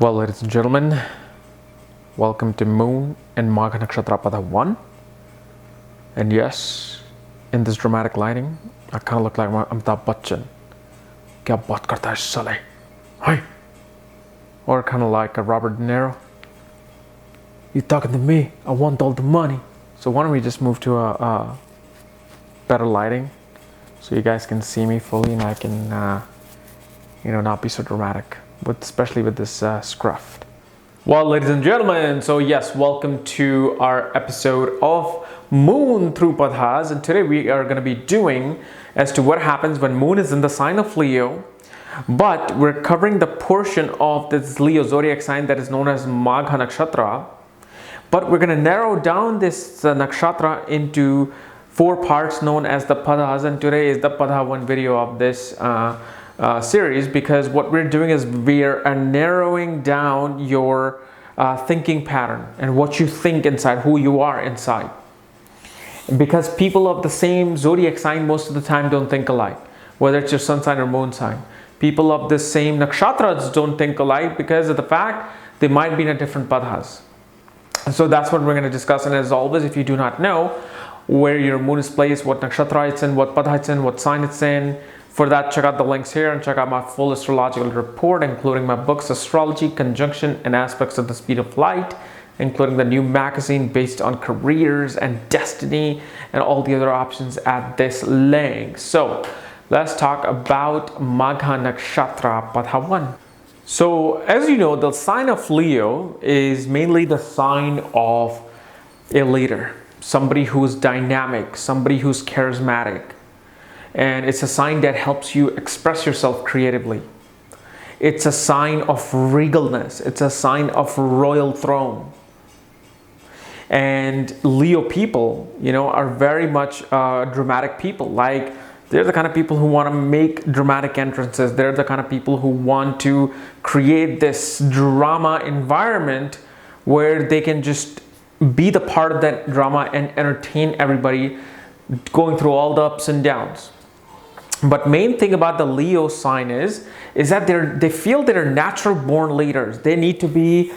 Well, ladies and gentlemen, welcome to Moon and Magha nakshatra pada 1. And yes, in this dramatic lighting, I kind of look like Amitabh Bachchan. Kya baat karta hai sale? Hi. Or kind of like a Robert De Niro. You talking to me? I want all the money. So why don't we just move to a better lighting so you guys can see me fully and I can, not be so dramatic. Especially with this scruff. Well, ladies and gentlemen, so yes, welcome to our episode of Moon through Padhas, and today we are going to be doing as to what happens when Moon is in the sign of Leo, but we're covering the portion of this Leo zodiac sign that is known as Magha nakshatra, but we're going to narrow down this nakshatra into 4 parts known as the Padhas, and today is the Padha 1 video of this series, because what we're doing is we're narrowing down your thinking pattern and what you think inside, who you are inside. Because people of the same zodiac sign most of the time don't think alike, whether it's your sun sign or moon sign. People of the same nakshatras don't think alike because of the fact they might be in a different padhas. So that's what we're going to discuss. And as always, if you do not know where your moon is placed, what nakshatra it's in, what padha it's in, what sign it's in, for that, check out the links here and check out my full astrological report, including my books, Astrology, Conjunction, and Aspects of the Speed of Light, including the new magazine based on careers and destiny, and all the other options at this link. So let's talk about Magha nakshatra Padha 1. So as you know, the sign of Leo is mainly the sign of a leader, somebody who's dynamic, somebody who's charismatic. And it's a sign that helps you express yourself creatively. It's a sign of regalness. It's a sign of royal throne. And Leo people, are very much dramatic people. Like, they're the kind of people who want to make dramatic entrances. They're the kind of people who want to create this drama environment where they can just be the part of that drama and entertain everybody going through all the ups and downs. But main thing about the Leo sign is that they feel they're natural born leaders. They need to be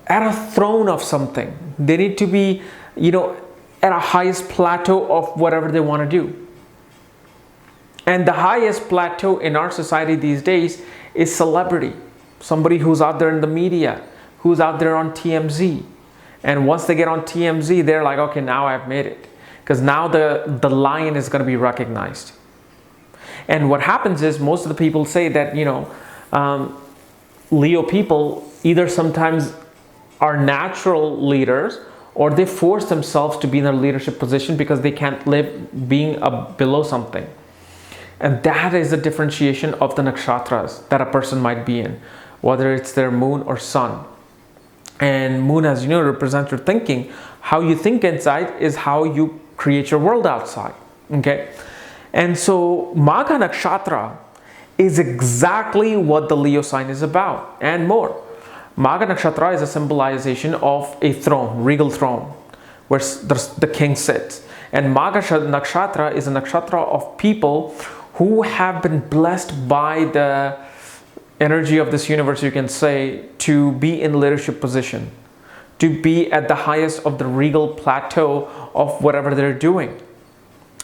at a throne of something. They need to be, at a highest plateau of whatever they want to do. And the highest plateau in our society these days is celebrity. Somebody who's out there in the media, who's out there on TMZ. And once they get on TMZ, they're like, okay, now I've made it. Because now the lion is going to be recognized. And what happens is most of the people say that, Leo people either sometimes are natural leaders or they force themselves to be in a leadership position because they can't live being below something. And that is the differentiation of the nakshatras that a person might be in, whether it's their moon or sun. And moon, as you know, represents your thinking. How you think inside is how you create your world outside. Okay? And so Magha nakshatra is exactly what the Leo sign is about and more. Magha nakshatra is a symbolization of a throne, regal throne, where the king sits. And Magha nakshatra is a nakshatra of people who have been blessed by the energy of this universe, you can say, to be in leadership position, to be at the highest of the regal plateau of whatever they're doing.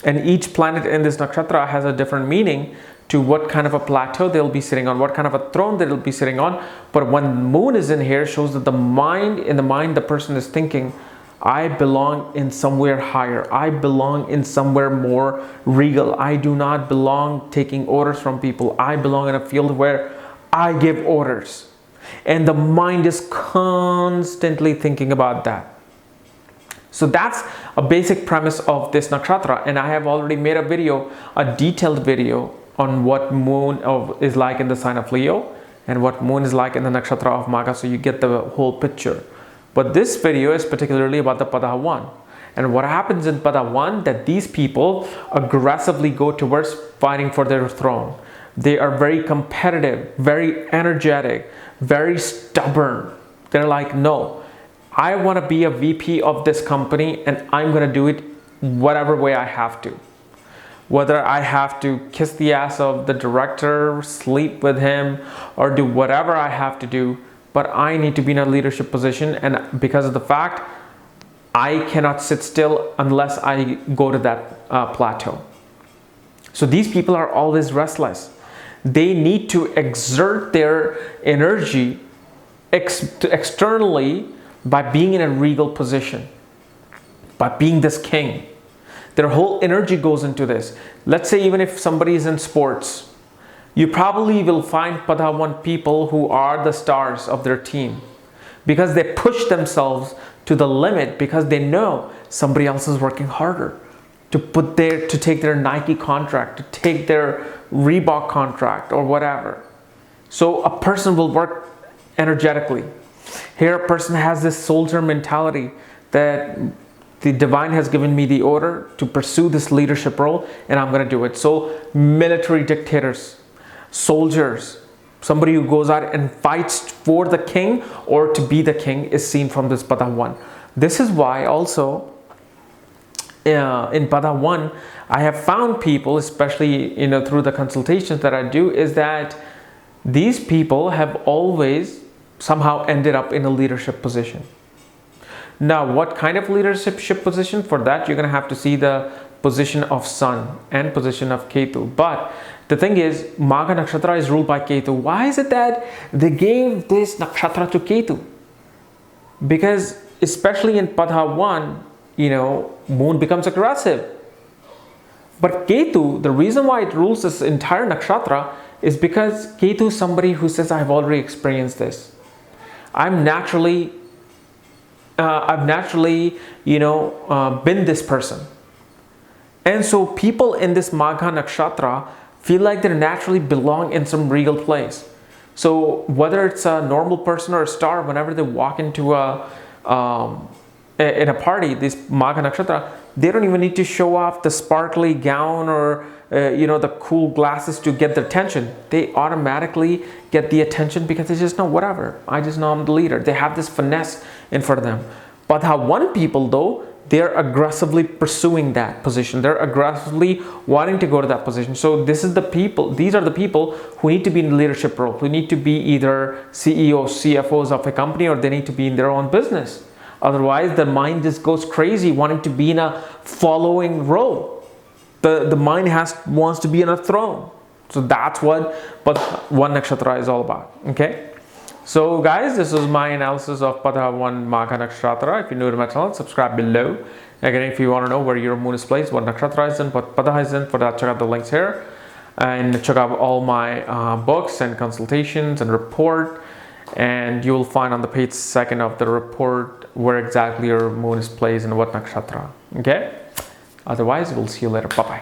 And each planet in this nakshatra has a different meaning to what kind of a plateau they'll be sitting on, what kind of a throne they'll be sitting on. But when moon is in here, shows that in the mind, the person is thinking, I belong in somewhere higher. I belong in somewhere more regal. I do not belong taking orders from people. I belong in a field where I give orders. And the mind is constantly thinking about that. So that's a basic premise of this nakshatra, and I have already made a detailed video on what moon is like in the sign of Leo and what moon is like in the nakshatra of Magha, so you get the whole picture. But this video is particularly about the Padha 1. And what happens in Padha 1, that these people aggressively go towards fighting for their throne. They are very competitive, very energetic, very stubborn. They're like, no, I want to be a VP of this company and I'm going to do it whatever way I have to. Whether I have to kiss the ass of the director, sleep with him, or do whatever I have to do, but I need to be in a leadership position, and because of the fact I cannot sit still unless I go to that plateau. So these people are always restless. They need to exert their energy externally by being in a regal position, by being this king. Their whole energy goes into this. Let's say even if somebody is in sports, you probably will find Pada 1 people who are the stars of their team because they push themselves to the limit because they know somebody else is working harder to take their Nike contract, to take their Reebok contract or whatever. So a person will work energetically. Here a person has this soldier mentality that the divine has given me the order to pursue this leadership role and I'm going to do it. So military dictators, soldiers, somebody who goes out and fights for the king or to be the king is seen from this Pada 1. This is why also in Pada 1, I have found people, especially through the consultations that I do, is that these people have always somehow ended up in a leadership position. Now, what kind of leadership position? For that, you're going to have to see the position of Sun and position of Ketu. But the thing is, Magha nakshatra is ruled by Ketu. Why is it that they gave this nakshatra to Ketu? Because especially in Pada 1, moon becomes aggressive. But Ketu, the reason why it rules this entire nakshatra is because Ketu is somebody who says, I've already experienced this. I've naturally been this person. And so people in this Magha nakshatra feel like they naturally belong in some regal place. So whether it's a normal person or a star, whenever they walk into in a party, this Magha nakshatra, they don't even need to show off the sparkly gown or the cool glasses to get their attention. They automatically get the attention because they just know whatever. I just know I'm the leader. They have this finesse in front of them. But Pada 1 people though, they're aggressively pursuing that position. They're aggressively wanting to go to that position. So these are the people who need to be in leadership role, who need to be either CEOs, CFOs of a company, or they need to be in their own business. Otherwise, the mind just goes crazy wanting to be in a following role. The mind wants to be on a throne. So that's what Pada 1 nakshatra is all about. Okay. So guys, this is my analysis of Pada 1 Magha nakshatra. If you're new to my channel, subscribe below. Again, if you want to know where your moon is placed, what nakshatra is in, what Pada is in, for that check out the links here. And check out all my books and consultations and report. And you will find on the page 2 of the report where exactly your moon is placed and what nakshatra. Okay. Otherwise, we'll see you later. Bye-bye.